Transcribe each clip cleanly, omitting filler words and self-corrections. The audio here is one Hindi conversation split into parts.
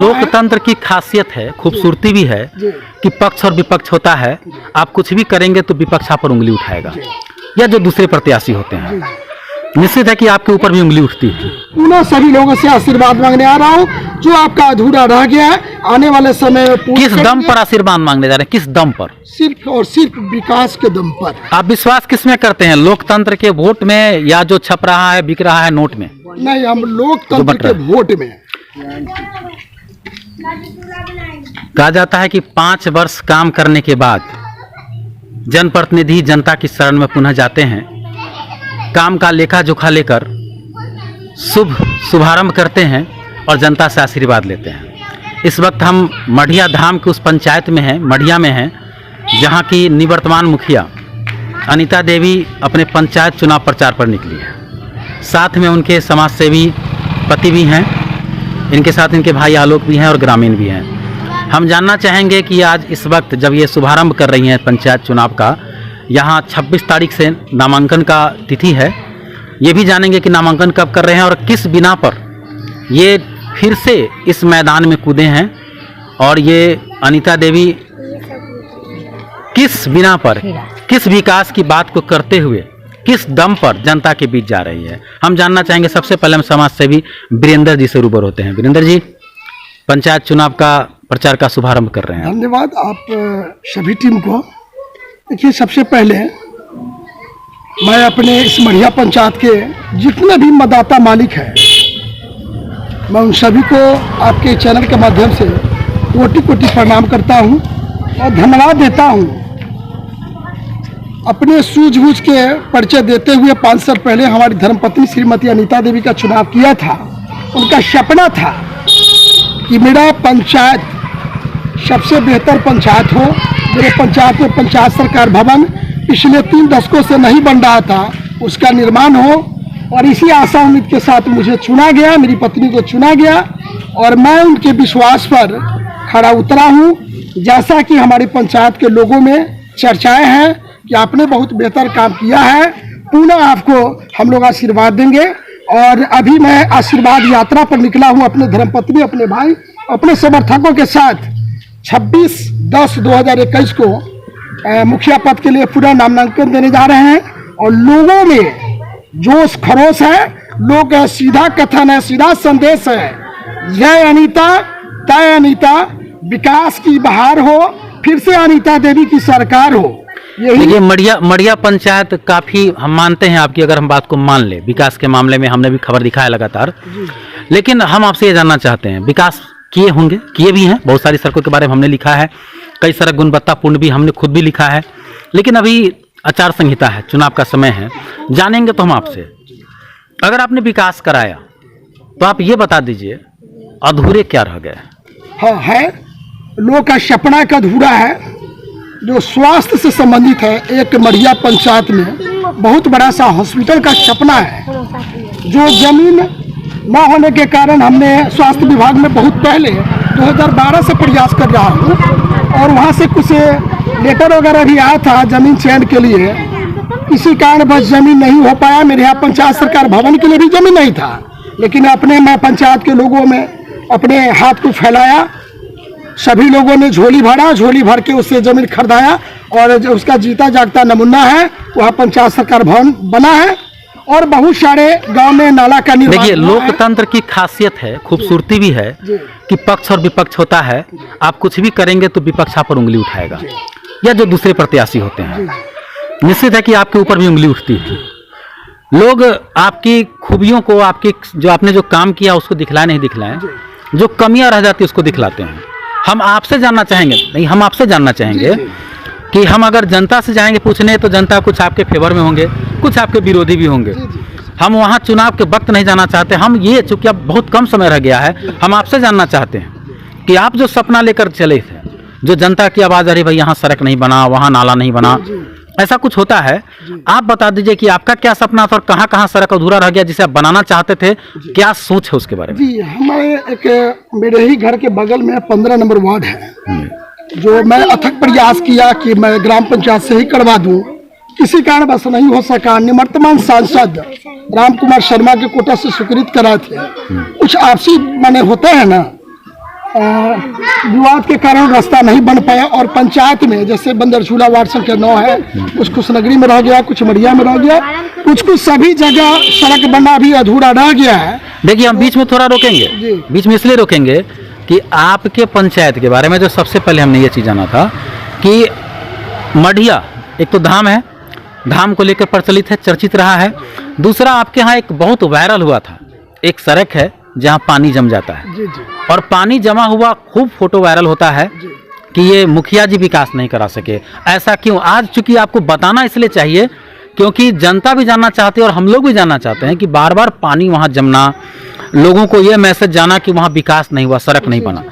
लोकतंत्र की खासियत है, खूबसूरती भी है कि पक्ष और विपक्ष होता है। आप कुछ भी करेंगे तो विपक्ष आप पर उंगली उठाएगा, या जो दूसरे प्रत्याशी होते हैं निश्चित है कि आपके ऊपर भी उंगली उठती है। पुनः सभी लोगों से आशीर्वाद मांगने आ रहा हूँ, जो आपका अधूरा रह गया है आने वाले समय में किस दम पर आशीर्वाद मांगने जा रहे हैं? किस दम पर? सिर्फ और सिर्फ विकास के दम पर। आप विश्वास किस में करते हैं, लोकतंत्र के वोट में या जो छप रहा है बिक रहा है नोट में? नहीं, हम लोकतंत्र के वोट में। कहा जाता है कि 5 वर्ष काम करने के बाद जनप्रतिनिधि जनता की शरण में पुनः जाते हैं, काम का लेखा जोखा लेकर शुभारंभ करते हैं और जनता से आशीर्वाद लेते हैं। इस वक्त हम मढ़िया धाम के उस पंचायत में हैं, मढ़िया में हैं, जहां की निवर्तमान मुखिया अनीता देवी अपने पंचायत चुनाव प्रचार पर निकली है। साथ में उनके समाजसेवी पति भी हैं, इनके साथ इनके भाई आलोक भी हैं और ग्रामीण भी हैं। हम जानना चाहेंगे कि आज इस वक्त जब ये शुभारंभ कर रही हैं पंचायत चुनाव का, यहाँ 26 तारीख से नामांकन का तिथि है, ये भी जानेंगे कि नामांकन कब कर रहे हैं और किस बिना पर ये फिर से इस मैदान में कूदे हैं, और ये अनीता देवी किस बिना पर, किस विकास की बात को करते हुए, किस दम पर जनता के बीच जा रही है, हम जानना चाहेंगे। सबसे पहले हम समाज सेवी वीरेंद्र जी से रूबरू होते हैं। वीरेंद्र जी, पंचायत चुनाव का प्रचार का शुभारंभ कर रहे हैं। धन्यवाद आप सभी टीम को। देखिए, सबसे पहले मैं अपने इस मढ़िया पंचायत के जितने भी मतदाता मालिक हैं, मैं उन सभी को आपके चैनल के माध्यम से कोटि कोटि प्रणाम करता हूं और धन्यवाद देता हूं। अपने सूझबूझ के परिचय देते हुए 5 साल पहले हमारी धर्मपत्नी श्रीमती अनीता देवी का चुनाव किया था। उनका सपना था कि मेरा पंचायत सबसे बेहतर पंचायत हो, मेरे पंचायत में पंचायत सरकार भवन पिछले 3 दशकों से नहीं बन रहा था, उसका निर्माण हो, और इसी आशा उम्मीद के साथ मुझे चुना गया, मेरी पत्नी को चुना गया और मैं उनके विश्वास पर खड़ा उतरा हूं। जैसा कि हमारी पंचायत के लोगों में चर्चाएं हैं कि आपने बहुत बेहतर काम किया है, पुनः आपको हम लोग आशीर्वाद देंगे। और अभी मैं आशीर्वाद यात्रा पर निकला हूं अपने धर्मपत्नी, अपने भाई, अपने समर्थकों के साथ 26/10/2021 को मुखिया पद के लिए पूरा नामांकन देने जा रहे हैं। और लोगों में जोश खरोश है, लोग सीधा कथन है, सीधा संदेश है, जय अनीता तय अनीता, विकास की बहार हो, फिर से अनीता देवी की सरकार हो। देखिए, मढ़िया पंचायत काफी, हम मानते हैं आपकी अगर हम बात को मान ले, विकास के मामले में हमने भी खबर दिखाया लगातार, लेकिन हम आपसे ये जानना चाहते हैं, विकास किए होंगे, किए भी हैं, बहुत सारी सड़कों के बारे में हमने लिखा है, कई सड़क गुणवत्तापूर्ण भी हमने खुद भी लिखा है, लेकिन अभी आचार संहिता है, चुनाव का समय है, जानेंगे तो हम आपसे, अगर आपने विकास कराया तो आप ये बता दीजिए अधूरे क्या रह गए? हाँ है, लोग का सपना का अधूरा है जो स्वास्थ्य से संबंधित है। एक मढ़िया पंचायत में बहुत बड़ा सा हॉस्पिटल का सपना है, जो जमीन न होने के कारण हमने स्वास्थ्य विभाग में बहुत पहले 2012 से प्रयास कर रहा हूँ, और वहाँ से कुछ लेटर वगैरह भी आया था जमीन चयन के लिए, इसी कारण बस जमीन नहीं हो पाया। मेरे यहाँ पंचायत सरकार भवन के लिए भी जमीन नहीं था, लेकिन मैं पंचायत के लोगों में अपने हाथ को फैलाया, सभी लोगों ने झोली भरा, झोली भर के उससे जमीन खरीदाया, और जो उसका जीता जागता नमूना है वहाँ पंचायत सरकार भवन बना है, और बहुत सारे गांव में नाला का निर्माण। देखिए, लोकतंत्र की खासियत है, खूबसूरती भी है कि पक्ष और विपक्ष होता है। आप कुछ भी करेंगे तो विपक्ष आप पर उंगली उठाएगा, या जो दूसरे प्रत्याशी होते हैं निश्चित है कि आपके ऊपर भी उंगली उठती है। लोग आपकी खूबियों को, आपकी जो आपने जो काम किया उसको दिखलाए नहीं दिखलाए, जो कमियां रह जाती है उसको दिखलाते हैं। हम आपसे जानना चाहेंगे, नहीं हम आपसे जानना चाहेंगे कि हम अगर जनता से जाएंगे पूछने तो जनता कुछ आपके फेवर में होंगे, कुछ आपके विरोधी भी होंगे। हम वहाँ चुनाव के वक्त नहीं जाना चाहते, हम ये, चूंकि अब बहुत कम समय रह गया है, हम आपसे जानना चाहते हैं कि आप जो सपना लेकर चले थे, जो जनता की आवाज़ आ रही भाई यहाँ सड़क नहीं बना, वहाँ नाला नहीं बना, ऐसा कुछ होता है, आप बता दीजिए कि आपका क्या सपना था और कहाँ कहाँ सड़क अधूरा रह गया जिसे आप बनाना चाहते थे, क्या सोच है उसके बारे में? जी, हमारे मेरे ही घर के बगल में 15 नंबर वार्ड है, जो मैं अथक प्रयास किया कि मैं ग्राम पंचायत से ही करवा दूं, किसी कारण बस नहीं हो सका। निवर्तमान सांसद राम कुमार शर्मा के कोटा से स्वीकृत कराए थे। कुछ आपसी माने होते हैं ना, विवाद के कारण रास्ता नहीं बन पाया और पंचायत में जैसे बंदरझूला वार्ड संख्या 9 है, कुछ कुशनगरी में रह गया, कुछ मड़िया में रह गया, कुछ सभी जगह सड़क बनना भी अधूरा रह गया है। देखिए हम बीच में थोड़ा रोकेंगे, बीच में इसलिए रोकेंगे कि आपके पंचायत के बारे में जो सबसे पहले हमने ये चीज़ जाना था कि मढ़िया एक तो धाम है, धाम को लेकर प्रचलित है, चर्चित रहा है। दूसरा आपके यहाँ एक बहुत वायरल हुआ था, एक सड़क है जहाँ पानी जम जाता है जी जी और पानी जमा हुआ खूब फोटो वायरल होता है कि ये मुखिया जी विकास नहीं करा सके। ऐसा क्यों? आज चूंकि आपको बताना इसलिए चाहिए क्योंकि जनता भी जानना चाहती है और हम लोग भी जानना चाहते हैं कि बार बार पानी वहाँ जमना, लोगों को ये मैसेज जाना कि वहाँ विकास नहीं हुआ, सड़क नहीं बना,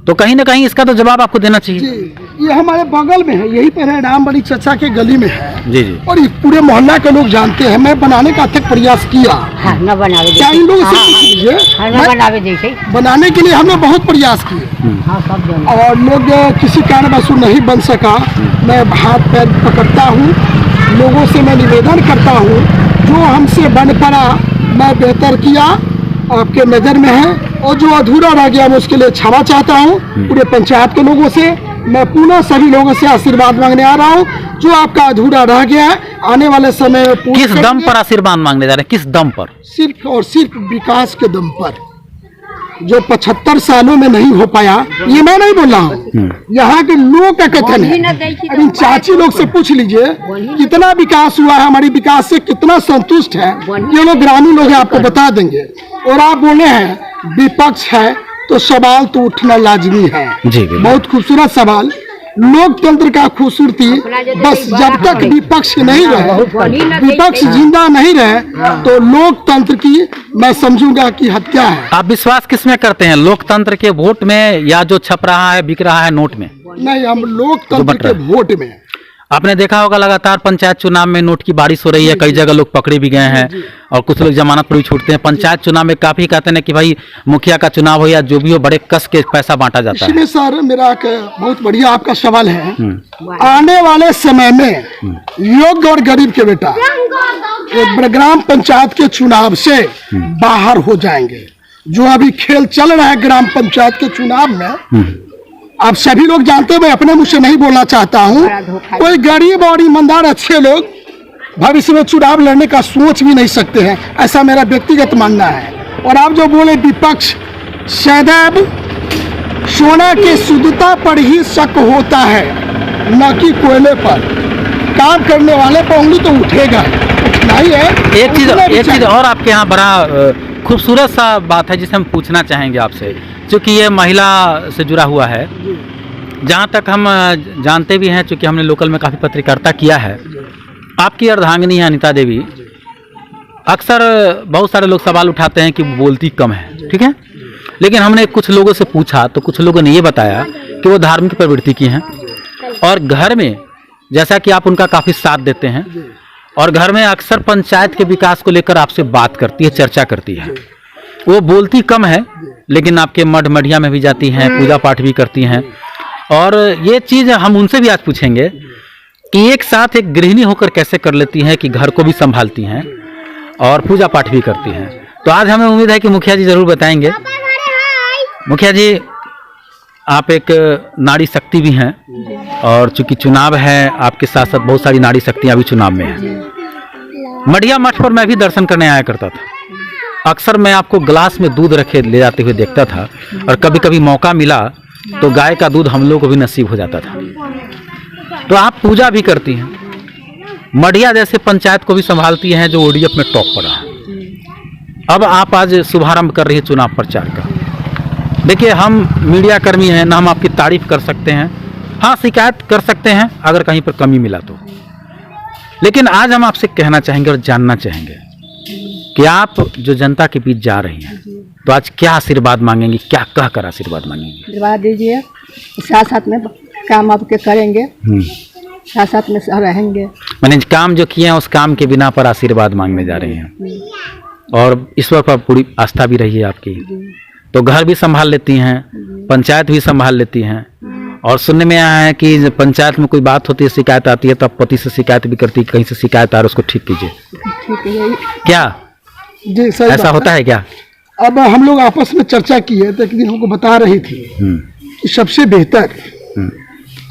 तो कहीं ना कहीं इसका तो जवाब आपको देना चाहिए। जी, ये हमारे बगल में है, यही पर है, रामबड़ी चचा के गली में है। जी जी। और इस पूरे मोहल्ला के लोग जानते हैं। मैं बनाने का अथक प्रयास किया, हाँ, न बनावे क्या इन लोगों से हाँ, पूछ लीजिए, हाँ, न बनावे जैसे बनाने के लिए हमने बहुत प्रयास किए हाँ, सब जन और लोग किसी कारणवश नहीं बन सका। मैं हाथ पैर पकड़ता हूँ, लोगों से मैं निवेदन करता हूँ, जो हमसे बन पड़ा मैं बेहतर किया, आपके नज़र में है, और जो अधूरा रह गया मैं उसके लिए क्षमा चाहता हूँ पूरे पंचायत के लोगों से। मैं पुनः सभी लोगों से आशीर्वाद मांगने आ रहा हूँ, जो आपका अधूरा रह गया है आने वाले समय में पूर्ण किस दम करेंगे। पर आशीर्वाद मांगने जा रहे हैं? किस दम पर? सिर्फ और सिर्फ विकास के दम पर, जो 75 सालों में नहीं हो पाया, ये मैं नहीं बोल रहा हूँ, यहाँ के लोग का कथन है। अब इन चाची लोग से पूछ लीजिए कितना विकास हुआ है, हमारी विकास से कितना संतुष्ट है, ये लोग ग्रामीण लोग हैं, आपको बता देंगे। और आप बोले हैं विपक्ष है तो सवाल तो उठना लाजमी है। जी बिल्कुल। बहुत खूबसूरत सवाल। लोकतंत्र का खूबसूरती बस जब तक विपक्ष नहीं रहे, विपक्ष जिंदा नहीं रहे, तो लोकतंत्र की मैं समझूंगा कि हत्या है। आप विश्वास किस में करते हैं, लोकतंत्र के वोट में या जो छप रहा है बिक रहा है नोट में? नहीं, हम लोकतंत्र बट के रहा वोट में। आपने देखा होगा लगातार पंचायत चुनाव में नोट की बारिश हो रही है, कई जगह लोग पकड़े भी गए हैं और कुछ लोग जमानत पर भी छूटते हैं। पंचायत चुनाव में काफी कहते हैं कि भाई मुखिया का चुनाव हो या जो भी हो, बड़े कस के पैसा बांटा जाता है। इसमें सर मेरा एक बहुत बढ़िया आपका सवाल है। आने वाले समय में योग्य और गरीब के बेटा एक ग्राम पंचायत के चुनाव से बाहर हो जाएंगे। जो अभी खेल चल रहा है ग्राम पंचायत के चुनाव में, आप सभी लोग जानते हैं, मैं अपने मुंह से नहीं बोलना चाहता हूँ, कोई गरीब और ईमानदार अच्छे लोग भविष्य में चुनाव लड़ने का सोच भी नहीं सकते हैं, ऐसा मेरा व्यक्तिगत मानना है। और आप जो बोले विपक्ष, सदैव सोना की शुद्धता पर ही शक होता है, न कि कोयले पर। काम करने वाले पर उंगली तो उठेगा, उठना ही है। एक चीज और आपके यहाँ बड़ा खूबसूरत सा बात है जिसे हम पूछना चाहेंगे आपसे, क्योंकि ये महिला से जुड़ा हुआ है। जहाँ तक हम जानते भी हैं, चूँकि हमने लोकल में काफ़ी पत्रकारिता किया है, आपकी अर्धांगिनी है अनिता देवी। अक्सर बहुत सारे लोग सवाल उठाते हैं कि वो बोलती कम है, ठीक है, लेकिन हमने कुछ लोगों से पूछा तो कुछ लोगों ने ये बताया कि वो धार्मिक प्रवृत्ति की हैं और घर में, जैसा कि आप उनका काफ़ी साथ देते हैं, और घर में अक्सर पंचायत के विकास को लेकर आपसे बात करती है, चर्चा करती है। वो बोलती कम है लेकिन आपके मठ मढ़िया में भी जाती हैं, पूजा पाठ भी करती हैं। और ये चीज़ हम उनसे भी आज पूछेंगे कि एक साथ एक गृहिणी होकर कैसे कर लेती हैं कि घर को भी संभालती हैं और पूजा पाठ भी करती हैं। तो आज हमें उम्मीद है कि मुखिया जी ज़रूर बताएंगे। मुखिया जी, आप एक नारी शक्ति भी हैं और चूंकि चुनाव है, आपके साथ साथ बहुत सारी नारी शक्तियाँ भी चुनाव में हैं। मढ़िया मठ पर मैं भी दर्शन करने आया करता था, अक्सर मैं आपको गिलास में दूध रखे ले जाते हुए देखता था, और कभी कभी मौका मिला तो गाय का दूध हम लोग को भी नसीब हो जाता था। तो आप पूजा भी करती हैं, मढ़िया जैसे पंचायत को भी संभालती हैं जो ओडीएफ में टॉप पर रहा। अब आप आज शुभारंभ कर रही है चुनाव प्रचार का। देखिए, हम मीडिया कर्मी हैं ना, हम आपकी तारीफ कर सकते हैं, हाँ शिकायत कर सकते हैं अगर कहीं पर कमी मिला तो, लेकिन आज हम आपसे कहना चाहेंगे और जानना चाहेंगे कि आप जो जनता के बीच जा रही हैं तो आज क्या आशीर्वाद मांगेंगी, क्या कह कर आशीर्वाद मांगेंगी? आशीर्वाद दीजिए, साथ साथ में काम आपके करेंगे, साथ साथ में रहेंगे। मैंने काम जो किए हैं उस काम के बिना पर आशीर्वाद मांगने जा रही हैं, और ईश्वर पर पूरी आस्था भी रही है आपकी। तो घर भी संभाल लेती हैं, पंचायत भी संभाल लेती हैं, और सुनने में आया है कि पंचायत में कोई बात होती है, शिकायत आती है, तब पति से शिकायत भी करती है, कहीं से शिकायत आ रहा है उसको ठीक कीजिए। ठीक है, क्या जी सही ऐसा होता है क्या? अब हम लोग आपस में चर्चा की है तो एक दिन हमको बता रही थी कि सबसे बेहतर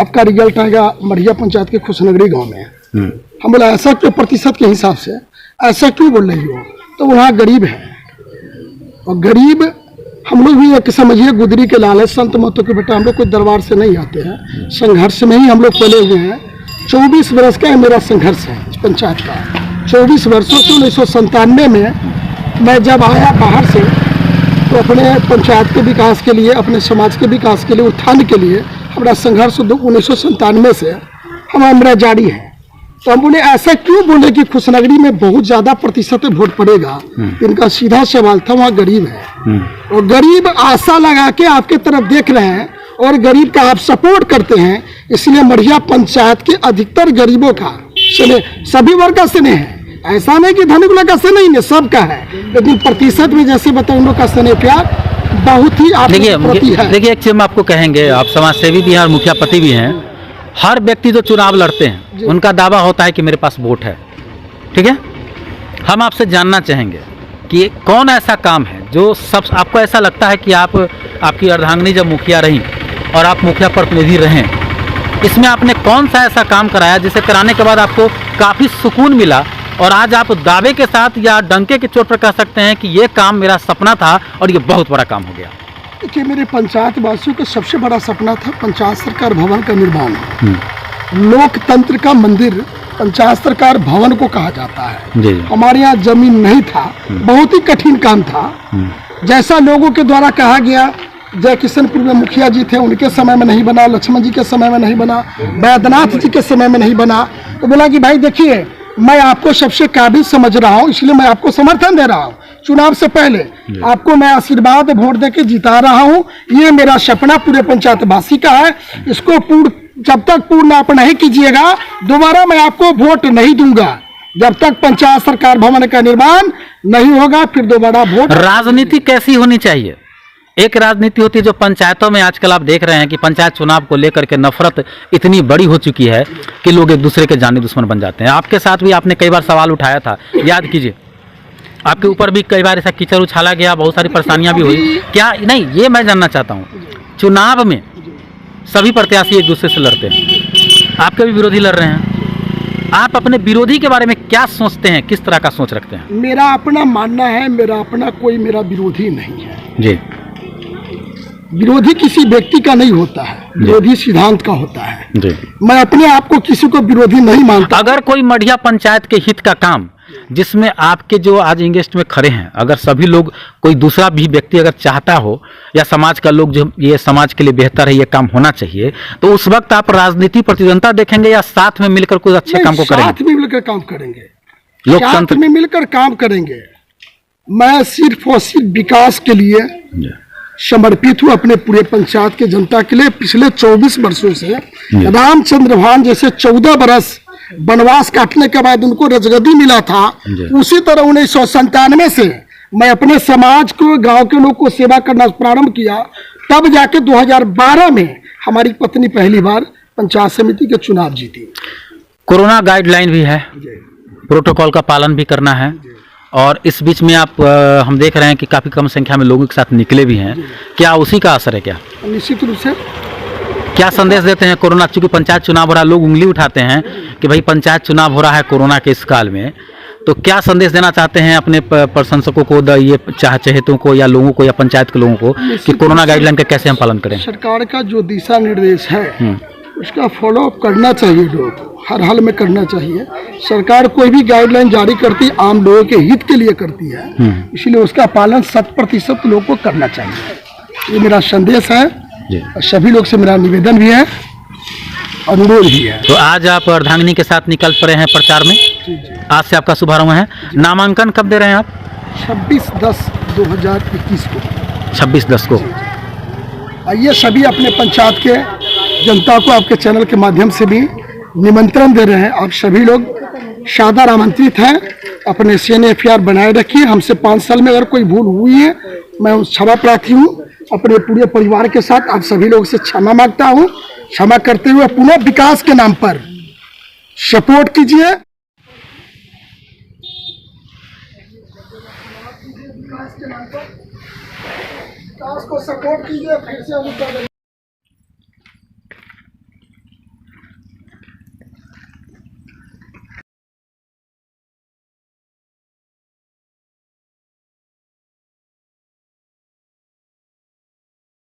आपका रिजल्ट आएगा मढ़िया पंचायत के खुशनगरी गांव में। हम बोला ऐसा क्यों, प्रतिशत के हिसाब से ऐसा क्यों बोल रही हो? तो वहाँ गरीब है, और गरीब हम लोग भी एक समझिए गुदरी के लाल है, संत महतो के बेटा। हम लोग कोई दरबार से नहीं आते हैं, संघर्ष में ही हम लोग पले हुए हैं। 24 वर्ष का मेरा संघर्ष है इस पंचायत का। 24 वर्षों से 1997 में मैं जब आया बाहर से तो अपने पंचायत के विकास के लिए, अपने समाज के विकास के लिए, उत्थान के लिए हमारा संघर्ष 1997 से हमारा जारी है। तो हम बोले ऐसा क्यों बोले कि खुशनगरी में बहुत ज्यादा प्रतिशत वोट पड़ेगा? इनका सीधा सवाल था, वहाँ गरीब है और गरीब आशा लगा के आपके तरफ देख रहे हैं और गरीब का आप सपोर्ट करते हैं। इसलिए मढ़िया पंचायत के अधिकतर गरीबों का स्नेह, सभी वर्ग का स्नेह है। ऐसा नहीं कि धनिक लोग का स्नेह नहीं, सबका है, लेकिन प्रतिशत में जैसे बताओ उन लोग का स्नेह प्यार बहुत ही आप प्रति है। देखिए एक चीज हम आपको कहेंगे, आप समाज सेवी भी हैं और मुखिया पति भी हैं। हर व्यक्ति जो चुनाव लड़ते हैं उनका दावा होता है कि मेरे पास वोट है, ठीक है। हम आपसे जानना चाहेंगे कि कौन ऐसा काम है जो सब आपको ऐसा लगता है कि आपकी अर्धांगिनी जब मुखिया रही और आप मुखिया प्रतिनिधि रहें, इसमें आपने कौन सा ऐसा काम कराया जिसे कराने के बाद आपको काफ़ी सुकून मिला और आज आप दावे के साथ या डंके के चोट पर कह सकते हैं कि ये काम मेरा सपना था और ये बहुत बड़ा काम हो गया? देखिए, मेरे पंचायत वासियों का सबसे बड़ा सपना था पंचायत सरकार भवन का निर्माण। लोकतंत्र का मंदिर पंचायत सरकार भवन को कहा जाता है। हमारे यहाँ जमीन नहीं था, बहुत ही कठिन काम था। जैसा लोगों के द्वारा कहा गया, जय किशनपुर में मुखिया जी थे, उनके समय में नहीं बना, लक्ष्मण जी के समय में नहीं बना, बैद्यनाथ जी के समय में नहीं बना। तो बोला कि भाई देखिए, मैं आपको सबसे काबिल समझ रहा हूँ, इसलिए मैं आपको समर्थन दे रहा हूँ। चुनाव से पहले आपको मैं आशीर्वाद वोट देके जिता रहा हूँ। ये मेरा सपना पूरे पंचायत वासी का है। इसको जब तक पूर्ण आप नहीं कीजिएगा, दोबारा मैं आपको वोट नहीं दूंगा। जब तक पंचायत सरकार भवन का निर्माण नहीं होगा, फिर दोबारा वोट। राजनीति कैसी होनी चाहिए? एक राजनीति होती है जो पंचायतों में आजकल आप देख रहे हैं कि पंचायत चुनाव को लेकर के नफरत इतनी बड़ी हो चुकी है कि लोग एक दूसरे के जानी दुश्मन बन जाते हैं। आपके साथ भी आपने कई बार सवाल उठाया था, याद कीजिए। आपके ऊपर भी कई बार ऐसा कीचड़ उछाला गया, बहुत सारी परेशानियां भी हुई। क्या नहीं, ये मैं जानना चाहता हूँ, चुनाव में सभी प्रत्याशी एक दूसरे से लड़ते हैं, आपके भी विरोधी लड़ रहे हैं, आप अपने विरोधी के बारे में क्या सोचते हैं, किस तरह का सोच रखते हैं? मेरा अपना मानना है, मेरा अपना कोई मेरा विरोधी नहीं है जी। विरोधी किसी व्यक्ति का नहीं होता है, विरोधी सिद्धांत का होता है जी। मैं अपने आप को किसी को विरोधी नहीं मानता। अगर कोई मढ़िया पंचायत के हित का काम जिसमें आपके जो आज इंगेस्ट में खड़े हैं, अगर सभी लोग, कोई दूसरा भी व्यक्ति अगर चाहता हो या समाज का लोग जो ये समाज के लिए बेहतर है, ये काम होना चाहिए, तो उस वक्त आप राजनीति प्रतिद्वंदता देखेंगे या साथ में मिलकर कोई अच्छे काम को करेंगे? साथ में मिलकर काम करेंगे, लोकतंत्र में मिलकर काम करेंगे। मैं सिर्फ और सिर्फ विकास के लिए समर्पित हूँ, अपने पूरे पंचायत के जनता के लिए। पिछले 24 वर्षों से रामचंद्र भान जैसे 14 बरस वनवास काटने के बाद उनको रजगद्दी मिला था, उसी तरह 1997 से मैं अपने समाज को, गांव के लोग को सेवा करना प्रारंभ किया। तब जाके 2012 में हमारी पत्नी पहली बार पंचायत समिति के चुनाव जीती। कोरोना गाइडलाइन भी है, प्रोटोकॉल का पालन भी करना है, और इस बीच में आप हम देख रहे हैं कि काफ़ी कम संख्या में लोगों के साथ निकले भी हैं। क्या उसी का असर है? क्या निश्चित रूप से। क्या संदेश देते हैं? कोरोना, चूंकि पंचायत चुनाव हो रहा है, लोग उंगली उठाते हैं कि भाई पंचायत चुनाव हो रहा है कोरोना के इस काल में, तो क्या संदेश देना चाहते हैं अपने प्रशंसकों को, ये चहेतों को या लोगों को या पंचायत के लोगों को कि कोरोना गाइडलाइन का कैसे हम पालन करें? सरकार का जो दिशा निर्देश है उसका फॉलो अप करना चाहिए, लोग हर हाल में करना चाहिए। सरकार कोई भी गाइडलाइन जारी करती आम लोगों के हित के लिए करती है, इसलिए उसका पालन 100% लोगों को करना चाहिए। ये मेरा संदेश है, सभी लोग से मेरा निवेदन भी है, अनुरोध भी है। तो आज आप अर्धांगिनी के साथ निकल पड़े हैं प्रचार में? जी। आज से आपका शुभारंभ है। नामांकन कब दे रहे हैं आप? 26/10/2021 को। 26/10 को। आइए, सभी अपने पंचायत के जनता को आपके चैनल के माध्यम से भी निमंत्रण दे रहे हैं। आप सभी लोग सादर आमंत्रित हैं। अपने CNFR बनाए रखिए। हमसे 5 साल में अगर कोई भूल हुई है, मैं क्षमा प्रार्थी हूँ। अपने पूरे परिवार के साथ आप सभी लोग से क्षमा मांगता हूँ। क्षमा करते हुए पुनः विकास के नाम पर सपोर्ट कीजिए। विकास के नाम पर विकास को सपोर्ट कीजिए, फिर से हम कर देंगे।